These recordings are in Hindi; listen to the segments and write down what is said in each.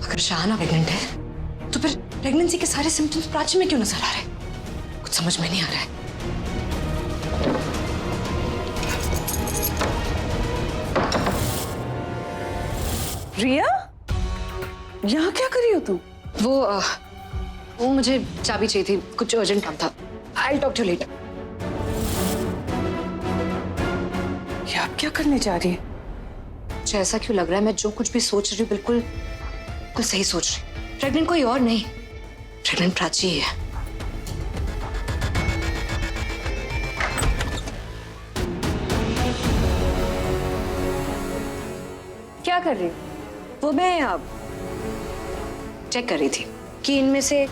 अगर शाहाना प्रेग्नेंट है तो फिर प्रेगनेंसी के सारे सिम्टम्स प्राची में क्यों नजर आ रहे हैं? कुछ समझ में नहीं आ रहा है। रिया, यहाँ क्या कर रही हो तुम? वो मुझे चाबी चाहिए थी, कुछ अर्जेंट काम था। I'll talk to you later. ये आप क्या करने जा रही है? मुझे ऐसा क्यों लग रहा है मैं जो कुछ भी सोच रही हूँ बिल्कुल बिल्कुल सही सोच रही हूँ। प्रेग्नेंट कोई और नहीं, प्रेग्नेंट प्राची ही है। क्या कर रही हो? वो मैं चेक कर रही थी कि इनमें से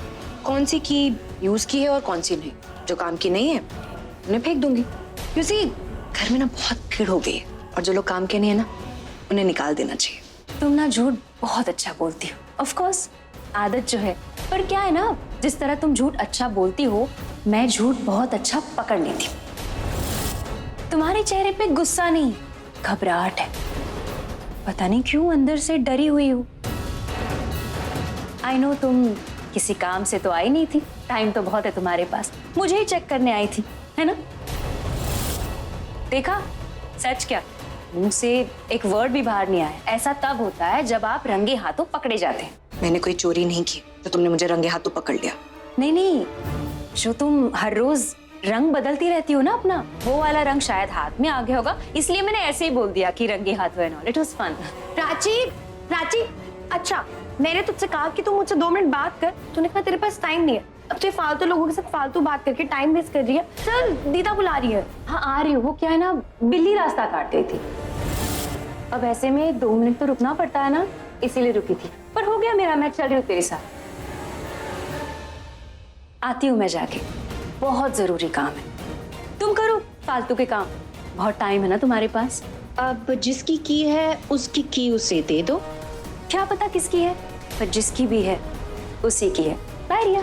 कौन सी की यूज की है और कौन सी नहीं। जो काम की नहीं है उन्हें फेंक दूंगी। क्योंकि घर में ना बहुत भीड़ हो गई है और जो लोग काम के नहीं है ना उन्हें निकाल देना चाहिए। तुम ना झूठ बहुत अच्छा बोलती हो। ऑफ कोर्स आदत जो है, पर क्या है ना, जिस तरह तुम झूठ अच्छा बोलती हो मैं झूठ बहुत अच्छा पकड़ लेती हूँ। तुम्हारे चेहरे पे गुस्सा नहीं, घबराहट है। पता नहीं क्यों अंदर से डरी हुई हो। आई नो तुम किसी काम से तो आई नहीं थी, टाइम तो बहुत है तुम्हारे पास, मुझे ही चेक करने आई थी, है ना? देखा, सच क्या, मुंह से एक वर्ड भी बाहर नहीं आया। ऐसा तब होता है जब आप रंगे हाथों पकड़े जाते हैं। मैंने कोई चोरी नहीं की तो तुमने मुझे रंगे हाथों पकड़ लिया। नहीं नहीं, जो तुम हर रोज रंग बदलती रहती हो ना अपना, वो वाला रंग शायद हाथ में आ गया होगा, इसलिए मैंने ऐसे ही बोल दिया कि रंगे हाथ and all. It was fun. Prachi, अच्छा मैंने तुझसे कहा कि तू मुझसे 2 मिनट बात कर, तूने कहा तेरे पास टाइम नहीं है। अब तो फालतू लोगों के साथ फालतू बात करके टाइम वेस्ट कर रही है। चल दीदा बुला रही है। हाँ आ रही हूँ। वो क्या है ना, बिल्ली रास्ता काट रही थी। अब ऐसे में 2 मिनट तो रुकना पड़ता है ना, इसीलिए रुकी थी। पर हो गया मेरा, मैं चल रही हूँ तेरे साथ। आती हूँ मैं जाके, बहुत जरूरी काम है। तुम करो फालतू के काम, बहुत टाइम है ना तुम्हारे पास। अब जिसकी की है उसकी की उसे दे दो। क्या पता किसकी है, पर जिसकी भी है उसी की है। बाय रिया।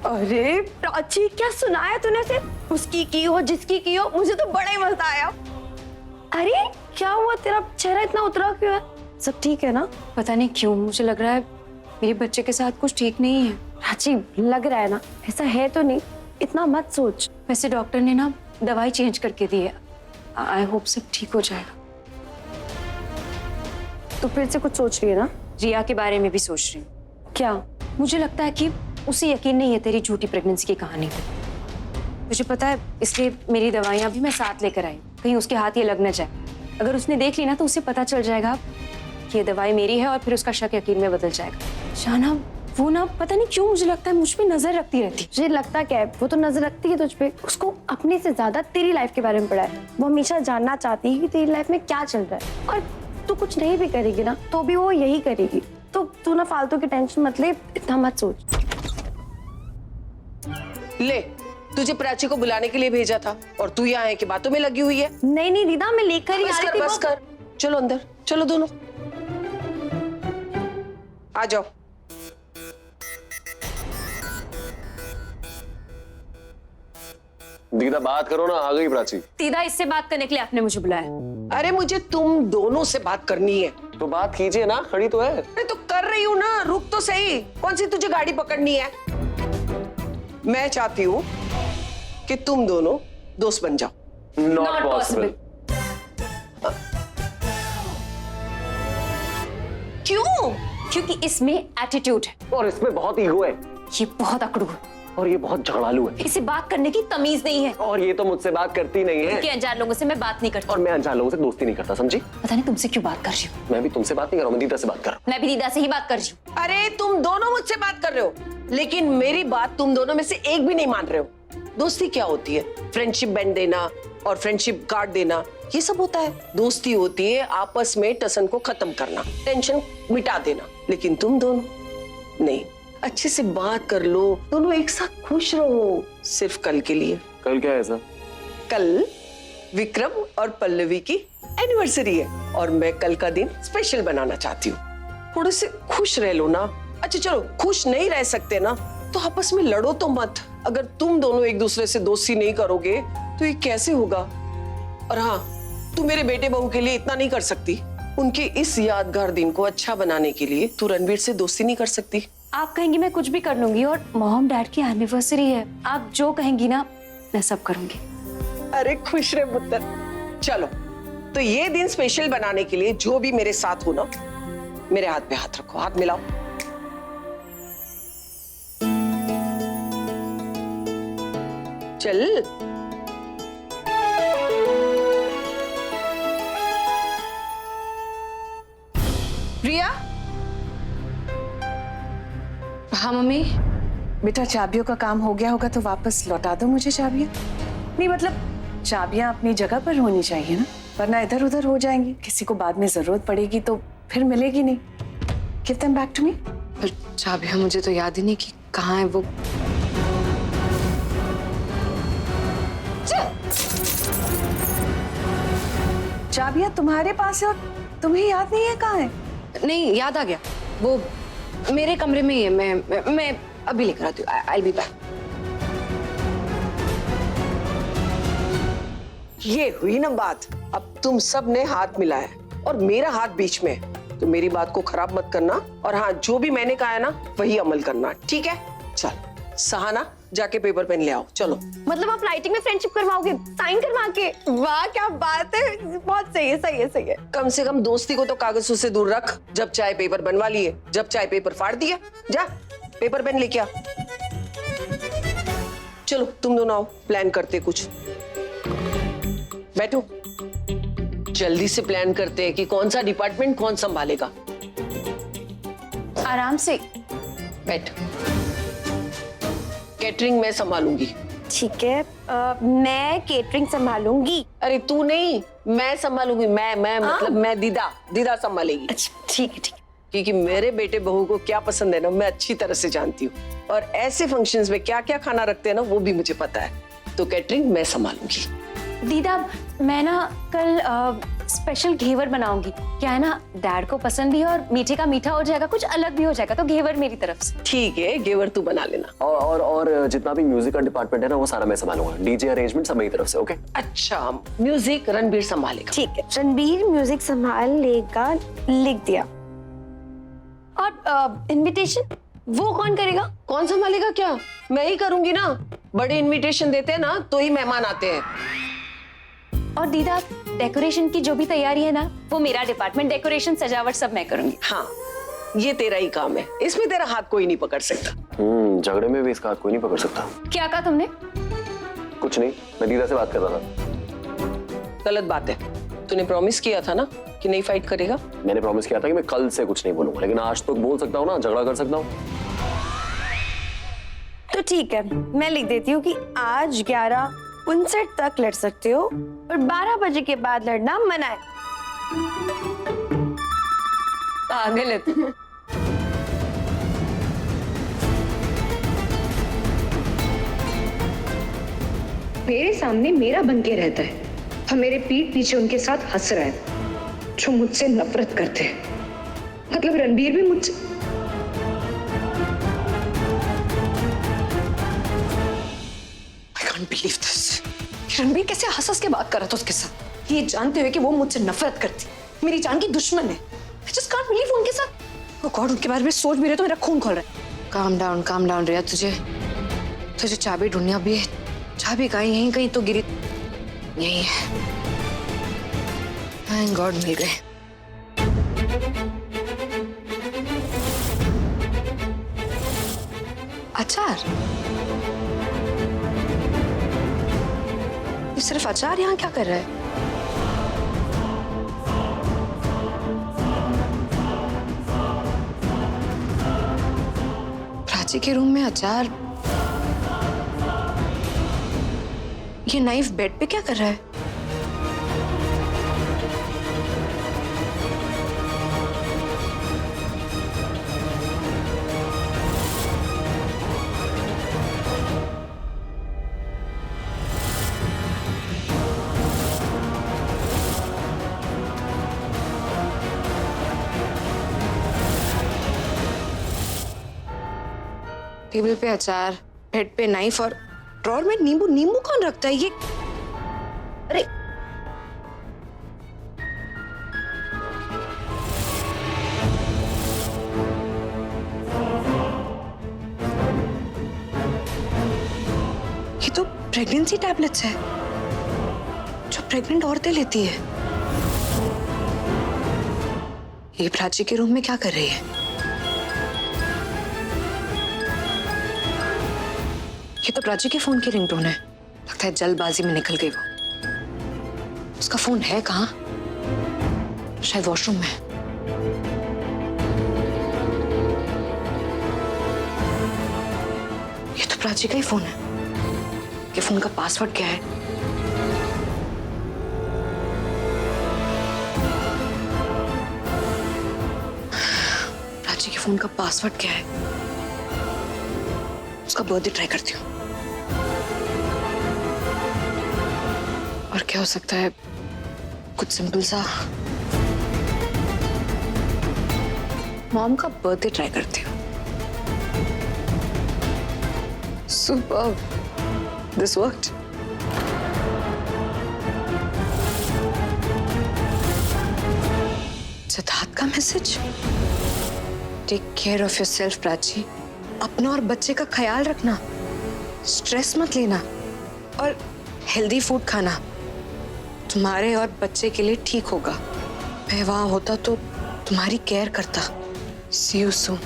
अरे प्राची, क्या सुनाया तूने सिर्फ? उसकी की हो जिसकी की हो, मुझे तो बड़ा ही मजा आया। अरे क्या हुआ, तेरा चेहरा इतना उतरा क्यों है? सब ठीक है ना? पता नहीं क्यों मुझे लग रहा है मेरे बच्चे के साथ कुछ ठीक नहीं है। प्राची लग रहा है ना, ऐसा है तो नहीं, इतना मत सोच। वैसे डॉक्टर ने ना दवाई चेंज करके दी है, आई होप सब ठीक हो जाएगा। तो फिर से कुछ सोच रही है ना? रिया के बारे में भी सोच रही हूँ। क्या? मुझे लगता है कि उसे यकीन नहीं है तेरी झूठी प्रेगनेंसी की कहानी पे। मुझे पता है, इसलिए मेरी दवाइयाँ भी मैं साथ लेकर आई, कहीं उसके हाथ ये लग न जाए। अगर उसने देख ली ना तो उसे पता चल जाएगा कि ये दवाई मेरी है और फिर उसका शक यकीन में बदल जाएगा। शाना वो ना पता नहीं क्यों मुझे लगता है मुझ पे नजर रखती रहती। मुझे लगता क्या है, वो तो नजर रखती है तुझ पे। उसको अपने से ज्यादा तेरी लाइफ के बारे में पड़ा है। वो हमेशा जानना चाहती है कि तेरी लाइफ में क्या चल रहा है, और तू कुछ नहीं भी करेगी ना तो भी वो यही करेगी। तो तू ना फालतू की टेंशन मत ले, इतना मत सोच। ले, तुझे प्राची को बुलाने के लिए भेजा था और तू यहाँ है कि बातों में लगी हुई है। नहीं नहीं दीदा, मैं लेकर ही आ रही थी। बस कर, चलो अंदर, चलो दोनों आ जाओ। दीदा बात करो ना, आ गई प्राची। दीदा इससे बात करने के लिए आपने मुझे बुलाया? अरे मुझे तुम दोनों से बात करनी है। तो बात कीजिए ना, खड़ी तो है। अरे तो कर रही हूँ ना, रुक तो सही। कौन सी तुझे गाड़ी पकड़नी है? मैं चाहती हूँ कि तुम दोनों दोस्त बन जाओ। Not possible. क्यों? क्योंकि इसमें एटीट्यूड है और इसमें बहुत ईगो है, ये बहुत अकड़ू है और ये बहुत झगड़ालू है, इसे बात करने की तमीज नहीं है। और ये तो मुझसे बात करती नहीं है। कि अनजान लोगों से मैं बात नहीं करती। और मैं अनजान लोगों से दोस्ती नहीं करता, समझी? पता नहीं तुमसे क्यों बात कर रही हूँ। मैं भी तुमसे बात नहीं कर रहा हूँ, मैं दीदा से बात कर रहा हूँ। मैं भी दीदा से ही बात कर रही हूँ। अरे तुम दोनों मुझसे बात कर रहे हो, लेकिन मेरी बात तुम दोनों में से एक भी नहीं मान रहे हो। दोस्ती क्या होती है? फ्रेंडशिप बैंड देना और फ्रेंडशिप कार्ड देना, ये सब होता है। दोस्ती होती है आपस में टसन को खत्म करना, टेंशन मिटा देना। लेकिन तुम दोनों नहीं, अच्छे से बात कर लो, दोनों एक साथ खुश रहो, सिर्फ कल के लिए। कल क्या है ऐसा? कल विक्रम और पल्लवी की एनिवर्सरी है और मैं कल का दिन स्पेशल बनाना चाहती हूँ। थोड़े से खुश रह लो ना। अच्छा चलो, खुश नहीं रह सकते ना तो आपस में लड़ो तो मत। अगर तुम दोनों एक दूसरे से दोस्ती नहीं करोगे तो ये कैसे होगा? और हाँ, तू मेरे बेटे बहू के लिए इतना नहीं कर सकती? उनके इस यादगार दिन को अच्छा बनाने के लिए तू रणवीर से दोस्ती नहीं कर सकती? आप कहेंगी मैं कुछ भी कर लूंगी, और मॉम डैड की एनिवर्सरी है, आप जो कहेंगी ना मैं सब करूंगी। अरे खुश रहे पुत्र। चलो, तो ये दिन स्पेशल बनाने के लिए जो भी मेरे साथ हो ना, मेरे हाथ पे हाथ रखो, हाथ मिलाओ। चल। रिया, हाँ मम्मी। बेटा चाबियों का काम हो गया होगा तो वापस लौटा दो मुझे चाबियां। नहीं मतलब चाबियां अपनी जगह पर होनी चाहिए ना, वरना इधर उधर हो जाएंगी, किसी को बाद में जरूरत पड़ेगी तो फिर मिलेगी नहीं। Give them back to me. पर चाबियां मुझे तो याद ही नहीं कि कहाँ है वो। चाबियां तुम्हारे पास है और तुम्हें याद नहीं है कहाँ है? नहीं, याद आ गया, वो मेरे कमरे में ही है। मैं अभी लेकर आती हूँ। I will be back. ये हुई ना बात। अब तुम सब ने हाथ मिलाया और मेरा हाथ बीच में है, तो मेरी बात को खराब मत करना। और हाँ, जो भी मैंने कहा है ना वही अमल करना, ठीक है? चल सहाना, जाके पेपर पेन ले आओ। चलो। मतलब आप राइटिंग में फ्रेंडशिप करवाओगे, साइन करवा के? वाह क्या बात है, बहुत सही है, सही है, सही है। कम से कम दोस्ती को तो कागजों से दूर रख। जब चाहे पेपर बनवा लिए, जब चाहे पेपर फाड़ दिए। जा पेपर पेन लेके आ। चलो तुम दोनों आओ, प्लान करते कुछ। बैठो, जल्दी से प्लान करते हैं कि कौन सा डिपार्टमेंट कौन संभालेगा। आराम से बैठ। कैटरिंग मैं संभालूंगी। ठीक है, मैं केटरिंग संभालूंगी। अरे तू नहीं, मैं संभालूंगी। मैं मतलब मैं दीदा संभालेगी। अच्छा ठीक है, ठीक है। क्योंकि मेरे बेटे बहू को क्या पसंद है ना, मैं अच्छी तरह से जानती हूँ। और ऐसे फंक्शंस में क्या क्या खाना रखते हैं ना, वो भी मुझे पता है। तो कैटरिंग मैं संभालूंगी। दीदा, मैं ना कल स्पेशल घेवर बनाऊंगी। क्या है ना, डैड को पसंद भी है और मीठे का मीठा हो जाएगा, कुछ अलग भी हो जाएगा, तो घेवर मेरी तरफ से। ठीक है, घेवर तू बना लेना। और जितना भी म्यूजिक का डिपार्टमेंट है ना, वो सारा मैं संभालूंगा। डीजे अरेंजमेंट सब मेरी तरफ से। ओके? अच्छा, म्यूजिक रणबीर संभालेगा। ठीक है, रणबीर म्यूजिक संभाल लेगा, लिख दिया। और इनविटेशन वो कौन करेगा? कौन संभालेगा? क्या मैं ही करूंगी ना। बड़े इनविटेशन देते हैं ना तो ही मेहमान आते हैं। और दीदा, डेकोरेशन की जो भी तैयारी है ना, वो मेरा डिपार्टमेंट, डेकोरेशन सजावट सब मैं करूंगी। हाँ, ये तेरा ही काम है, इसमें तेरा हाथ कोई नहीं पकड़ सकता। झगड़े में भी इसका हाथ कोई नहीं पकड़ सकता। क्या कहा तुमने? कुछ नहीं, मैं दीदा से बात कर रहा था। गलत बात है। तूने प्रॉमिस किया था ना कि नहीं फाइट करेगा। मैंने प्रॉमिस किया था कि मैं कल से कुछ नहीं बोलूंगा, लेकिन आज तो बोल सकता हूँ ना, झगड़ा कर सकता हूँ। तो ठीक है, मैं लिख देती हूँ कि आज 11:59 तक लड़ सकते हो और 12 बजे के बाद लड़ना मना है। पागल है तू। मेरे सामने मेरा बन के रहता है और मेरे पीठ पीछे उनके साथ हंस रहा है, जो मुझसे नफरत करते हैं। मतलब रणबीर भी मुझसे। I can't believe this. Ranbir कैसे हंस के बात कर रहा था उसके साथ, ये जानते हुए कि वो मुझसे नफरत करती, मेरी जान की दुश्मन है। I just can't believe उनके साथ। Oh God, उनके बारे में सोच भी रहे तो मेरा खून खोल रहा है। Calm down रिया, तुझे चाबी ढूंढनी। अभी चाबी कहीं यहीं कहीं तो गिरी, यही है। थैंक गॉड मिल गए। अचार? ये सिर्फ अचार यहाँ क्या कर रहा है? प्राची के रूम में अचार? ये नाइफ बेड पे क्या कर रहा है? टेबल पे अचार, बेड पे नाइफ और ड्रॉर में नींबू। नींबू कौन रखता है ये? अरे प्रेगनेंसी टैबलेट्स है जो प्रेग्नेंट औरतें लेती है। ये प्राची के रूम में क्या कर रही है? ये तो प्राची के फोन की रिंगटोन है। लगता है जल्दबाजी में निकल गई वो। उसका फोन है कहाँ? शायद वॉशरूम में। ये तो प्राची का ही फोन है। ये फोन का पासवर्ड क्या है? प्राची के फोन का पासवर्ड क्या है? उसका बर्थडे ट्राई करती हूँ। और क्या हो सकता है? कुछ सिंपल सा। मॉम का बर्थडे ट्राई करती हूँ। Super, this worked. सिद्धार्थ का message. Take care of yourself Prachi. अपना और बच्चे का ख्याल रखना, स्ट्रेस मत लेना और हेल्दी फूड खाना। तुम्हारे और बच्चे के लिए ठीक होगा। मैं वहां होता तो तुम्हारी केयर करता। See you soon.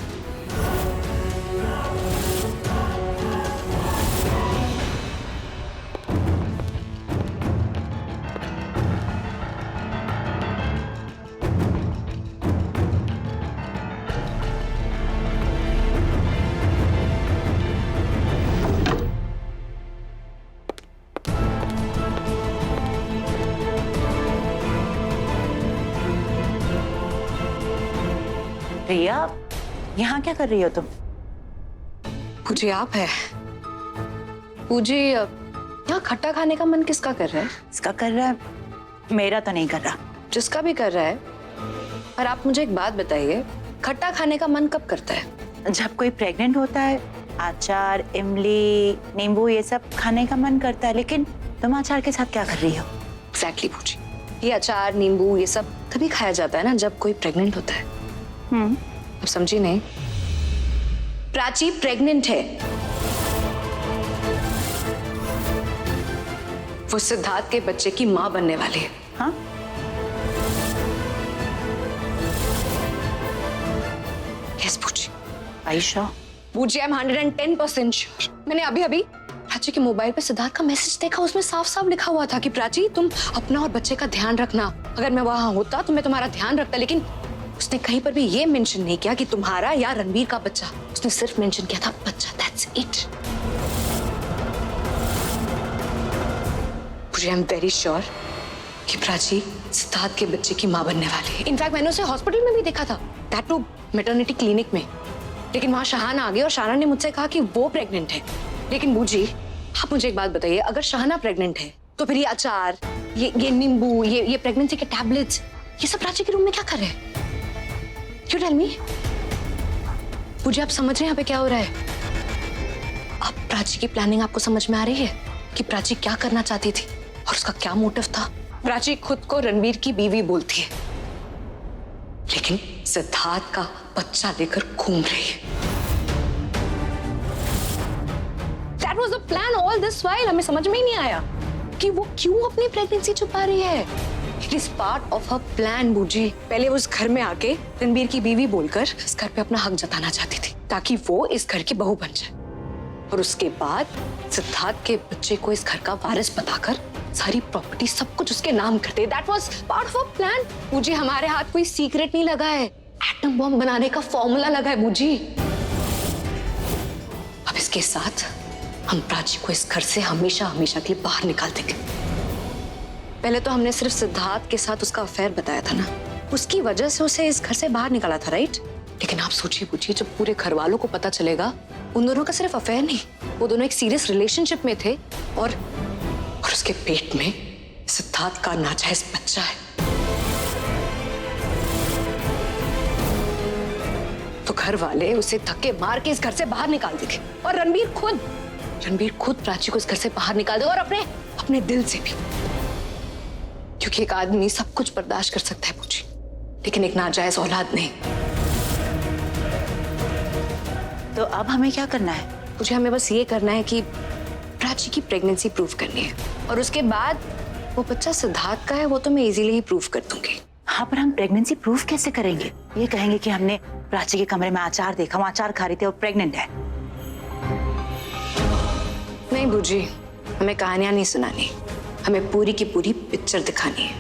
रिया, यहाँ क्या कर रही हो तुम? पूजी आप है। पूजी यहाँ खट्टा खाने का मन किसका कर रहा है? इसका कर रहा है, मेरा तो नहीं कर रहा। जिसका भी कर रहा है। और आप मुझे एक बात बताइए, खट्टा खाने का मन कब करता है? जब कोई प्रेग्नेंट होता है, अचार, इमली, नींबू ये सब खाने का मन करता है। लेकिन तुम अचार के साथ क्या कर रही हो? एग्जैक्टली पूजी, ये अचार नींबू ये सब तभी खाया जाता है ना जब कोई प्रेग्नेंट होता है। अब समझी नहीं? प्राची प्रेग्नेंट है। वो सिद्धार्थ के बच्चे की मां बनने वाली है। हाँ? यस पूजी। आयशा, पूजी आई एम 110% श्योर। मैंने अभी अभी प्राची के मोबाइल पे सिद्धार्थ का मैसेज देखा। उसमें साफ साफ लिखा हुआ था कि प्राची तुम अपना और बच्चे का ध्यान रखना। अगर मैं वहां होता तो मैं तुम्हारा ध्यान रखता। लेकिन उसने कहीं पर भी ये मेंशन नहीं किया कि तुम्हारा या रणवीर का बच्चा। उसने सिर्फ मेंशन किया था बच्चा। That's it. मुझे आई एम वेरी श्योर कि प्राची सिद्धार्थ के बच्चे की मां बनने वाली है। इनफैक्ट मैंने उसे हॉस्पिटल में भी देखा था, दैट टू मैटरनिटी क्लिनिक में। लेकिन वहां शहाना आ गई और शहाना ने मुझसे कहा कि वो प्रेग्नेंट है। लेकिन बूजी, आप मुझे एक बात बताइए, अगर शहाना प्रेग्नेंट है तो फिर ये अचार, ये नींबू, ये प्रेगनेंसी के टैबलेट्स, ये सब प्राची के रूम में क्या कर रहे हैं? You tell me? मुझे आप समझ रहे हैं यहाँ पे क्या हो रहा है? अब प्राची की प्लानिंग आपको समझ में आ रही है कि प्राची क्या करना चाहती थी और उसका क्या मोटिव था? प्राची खुद को रणवीर की बीवी बोलती है, लेकिन सिद्धार्थ का बच्चा लेकर घूम रही है। That was the plan all this while। हमें समझ में ही नहीं आया कि वो क्यों अपनी प्रेगनेंसी छुपा रही है। It is part of her plan, बूजी। पहले वो इस घर में आके रणबीर की बीवी बोलकर इस घर पे अपना हक जताना चाहती थी ताकि वो इस घर की बहू बन जाए। और उसके बाद सिद्धार्थ के बच्चे को इस घर का वारिस बताकर सारी प्रॉपर्टी सब कुछ उसके नाम कर दे। That was part of her plan। बूजी, हमारे हाथ कोई सीक्रेट नहीं लगा है। एटम बॉम्ब बनाने का फॉर्मूला लगा है बूजी। अब इसके साथ हम प्राची को इस घर से हमेशा हमेशा के लिए बाहर निकाल देंगे। पहले तो हमने सिर्फ सिद्धार्थ के साथ उसका अफेयर बताया था ना, उसकी वजह से उसे इस घर से बाहर निकाला था, राइट? लेकिन आप सोचिए पूछिए, जब पूरे घर वालों को पता चलेगा उन दोनों का सिर्फ अफेयर नहीं, वो दोनों एक सीरियस रिलेशनशिप में थे और उसके पेट में सिद्धार्थ का नाजायज बच्चा है, तो घर वाले उसे धक्के मार के इस घर से बाहर निकाल देंगे। और रणबीर खुद प्राची को इस घर से बाहर निकाल देगा, और अपने दिल से भी। क्योंकि एक आदमी सब कुछ बर्दाश्त कर सकता है पूछी, लेकिन एक नाजायज औलाद नहीं। तो अब हमें क्या करना है? मुझे हमें बस ये करना है कि प्राची की प्रेगनेंसी प्रूव करनी है और उसके बाद वो बच्चा सिद्धार्थ का है वो तो मैं इजीली ही प्रूव कर दूंगी। हाँ, पर हम प्रेगनेंसी प्रूफ कैसे करेंगे? ये कहेंगे कि हमने प्राची के कमरे में अचार देखा, वो अचार खा रही थी और प्रेग्नेंट है। नहीं बूजी, हमें कहानियां नहीं सुनानी, हमें पूरी की पूरी पिक्चर दिखानी है।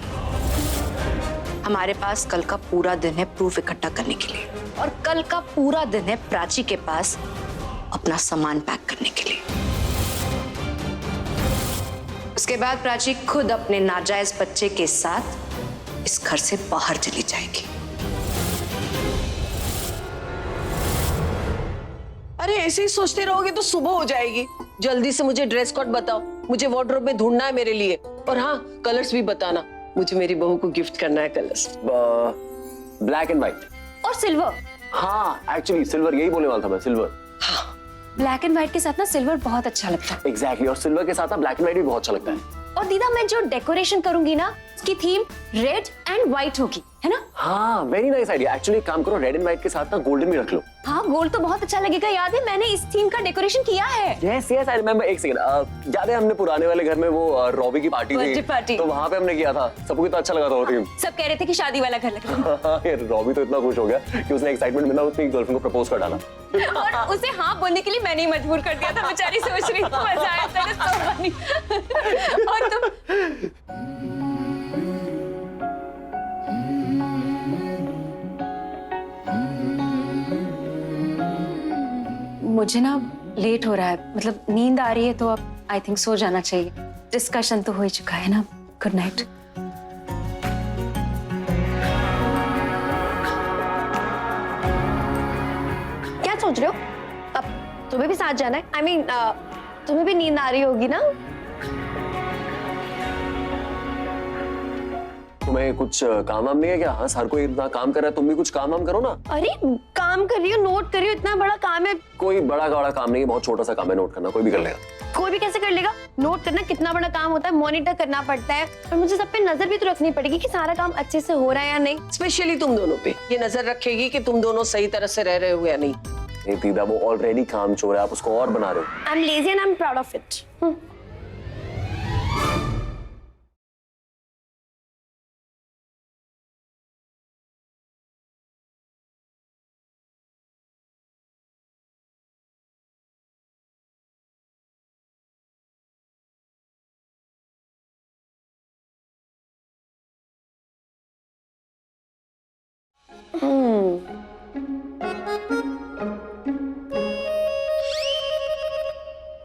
हमारे पास कल का पूरा दिन है प्रूफ इकट्ठा करने के लिए और कल का पूरा दिन है प्राची के पास अपना सामान पैक करने के लिए। उसके बाद प्राची खुद अपने नाजायज बच्चे के साथ इस घर से बाहर चली जाएगी। अरे ऐसे ही सोचते रहोगे तो सुबह हो जाएगी। जल्दी से मुझे ड्रेस कोड बताओ, मुझे वार्डरोब में ढूंढना है मेरे लिए। और हाँ, कलर्स भी बताना, मुझे मेरी बहू को गिफ्ट करना है कलर्स। ब्लैक एंड व्हाइट और सिल्वर। हाँ एक्चुअली सिल्वर, यही बोलने वाला था मैं, सिल्वर। हाँ, ब्लैक एंड व्हाइट के साथ ना सिल्वर बहुत अच्छा लगता है। एग्जैक्टली, और सिल्वर के साथ ना ब्लैक एंड व्हाइट भी बहुत अच्छा लगता है। और दीदा मैं जो डेकोरेशन करूंगी ना उसकी थीम रेड एंड व्हाइट होगी, है ना? हाँ वेरी नाइस आइडिया। एक्चुअली काम करो, रेड एंड व्हाइट के साथ ना गोल्डन भी रख लो। हाँ, गोल्ड तो बहुत अच्छा लगेगा। याद है मैंने इस थीम का डेकोरेशन किया है। Yes yes I remember. एक सेकंड, याद है हमने पुराने वाले घर में वो रॉबी की पार्टी बर्थडे थी, पार्टी। तो वहां पे हमने किया था, सबको कितना अच्छा लगा था वो थीम। सब कह रहे थे कि शादी वाला घर लग रहा है। यार रॉबी तो इतना खुश हो गया कि उसने एक्साइटमेंट में ना अपनी गर्लफ्रेंड को प्रपोज कर डाला। और उसे हाँ बोलने के लिए मैंने ही मजबूर कर दिया था। बेचारी सोच रही थी मजा आया था ना, so funny। और तुम मुझे ना लेट हो रहा है, मतलब नींद आ रही है, तो अब आई थिंक सो जाना चाहिए। डिस्कशन तो हो ही चुका है ना। Good night. क्या सोच रहे हो? अब तुम्हें भी साथ जाना है? I mean, तुम्हें भी नींद आ रही होगी ना? तुम्हें कुछ काम वाम नहीं है क्या? हाँ, हर कोई इतना काम कर रहा है, तुम भी कुछ काम वाम करो ना। अरे काम कर रही हो, नोट कर रही हो, इतना बड़ा काम है। कोई बड़ा बड़ा काम नहीं है, बहुत छोटा सा काम है, नोट करना कोई भी कर लेगा। कोई भी कैसे कर लेगा? नोट करना कितना बड़ा काम होता है, मॉनिटर करना पड़ता है, और मुझे सब पे नजर भी तो रखनी पड़ेगी कि सारा काम अच्छे से हो रहा है या नहीं। स्पेशली तुम दोनों पे ये नजर रखेगी कि तुम दोनों सही तरह से रह रहे हो या नहीं। नहीं दीदा, वो ऑलरेडी काम चोर है, आप उसको और बना रहे हो। I am lazy and I am proud of it.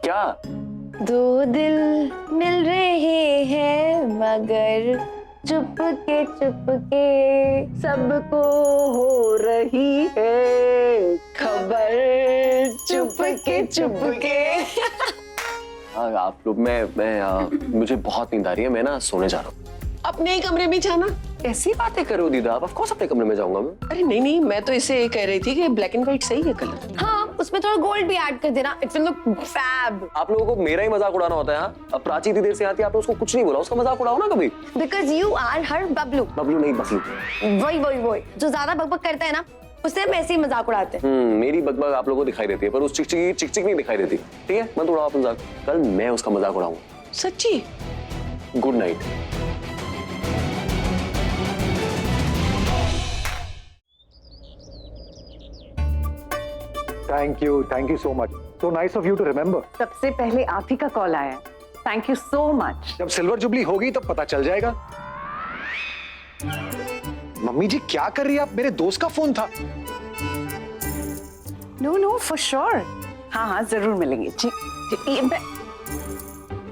क्या? दो दिल मिल रहे हैं मगर चुपके चुपके सबको हो रही है खबर, चुपके चुपके। हाँ आप लोग, मुझे बहुत नींद आ रही है, मैं ना सोने जा रहा हूँ। अपने ही कमरे में जाना। ऐसी बातें करो दीदा, आप ऑफ कोर्स अपने कमरे में जाऊंगा मैं। अरे नहीं नहीं, मैं तो इसे कह रही थी कि ब्लैक एंड व्हाइट सही है कलर। हाँ, उसमें थोड़ा गोल्ड भी ऐड कर देना, इट विल लुक फैब। आप लोगों को मेरा ही मजाक उड़ाना होता है। हाँ, अब प्राची इतनी देर से आती है, आपने उसको कुछ नहीं बोला, उसका मजाक उड़ाओ ना कभी। बिकॉज यू आर हर बबलू। बबलू नहीं, बबलू। वही जो ज्यादा बकबक करता है ना, उससे हम ऐसे ही मजाक उड़ाते हैं। मेरी बकबक आप लोगों को दिखाई देती है, पर उस चिक नहीं दिखाई देती। ठीक है, मत उड़ाओ आप मजाक, कल मैं उसका मजाक उड़ाऊंगा। सच्ची? Good night. Thank you so much. So nice of you to remember. सबसे पहले आप ही का कॉल आया। Thank you so much. जब सिल्वर जुबली होगी तब पता चल जाएगा। मम्मी जी क्या कर रही है आप? मेरे दोस्त का फोन था। No for sure. हाँ जरूर मिलेंगे जी।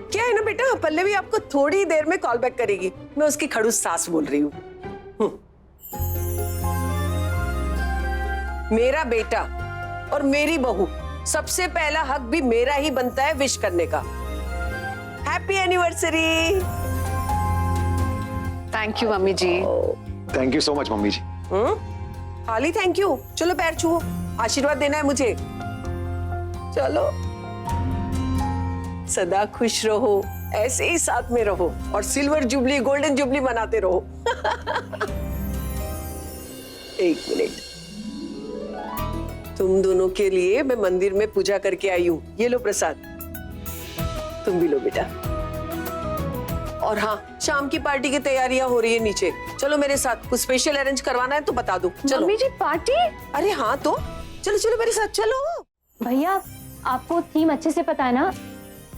क्या है ना बेटा, पल्लवी आपको थोड़ी देर में कॉल बैक करेगी। मैं उसकी खड़ूस सास बोल रही हूँ। मेरा बेटा और मेरी बहू, सबसे पहला हक भी मेरा ही बनता है विश करने का। Happy anniversary. Thank you mummy ji. Thank you so much mummy ji. खाली थैंक यू? चलो पैर छुओ, आशीर्वाद देना है मुझे। चलो, सदा खुश रहो, ऐसे ही साथ में रहो और सिल्वर जुबली गोल्डन जुबली मनाते रहो। एक मिनट, तुम दोनों के लिए मैं मंदिर में पूजा करके आई हूँ। ये लो प्रसाद। तुम भी लो बेटा। और हाँ, शाम की पार्टी की तैयारियां हो रही है नीचे, चलो मेरे साथ। कुछ स्पेशल अरेंज करवाना है तो बता दो। चलो। मम्मी जी पार्टी? अरे हाँ तो चलो चलो मेरे साथ चलो। भैया आपको थीम अच्छे से पता है ना,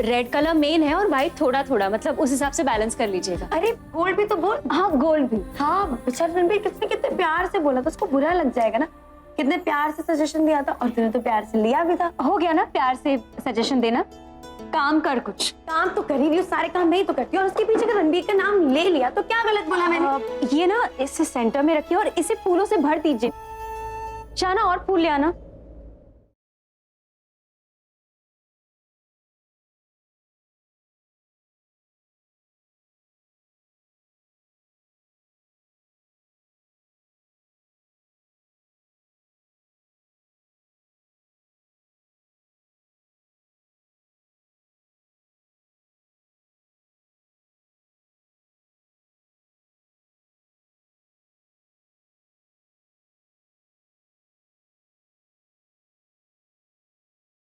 रेड कलर मेन है और व्हाइट थोड़ा थोड़ा, मतलब उस हिसाब से बैलेंस कर लीजिएगा। अरे गोल्ड भी तो बोल। हाँ गोल्ड भी। हाँ बेचारा रणबीर किसने कितने प्यार से बोला था, उसको बुरा लग जाएगा ना। कितने प्यार से सजेशन दिया था और तूने तो प्यार से लिया भी था। हो गया ना प्यार से सजेशन देना, काम कर कुछ। काम तो कर ही रही हूँ, सारे काम नहीं तो करती हूँ। और उसके पीछे का रणबीर का नाम ले लिया तो क्या गलत बोला मैंने? ये ना इसे सेंटर में रखिए और इसे फूलों से भर दीजिए। शाना और फूल ले आना।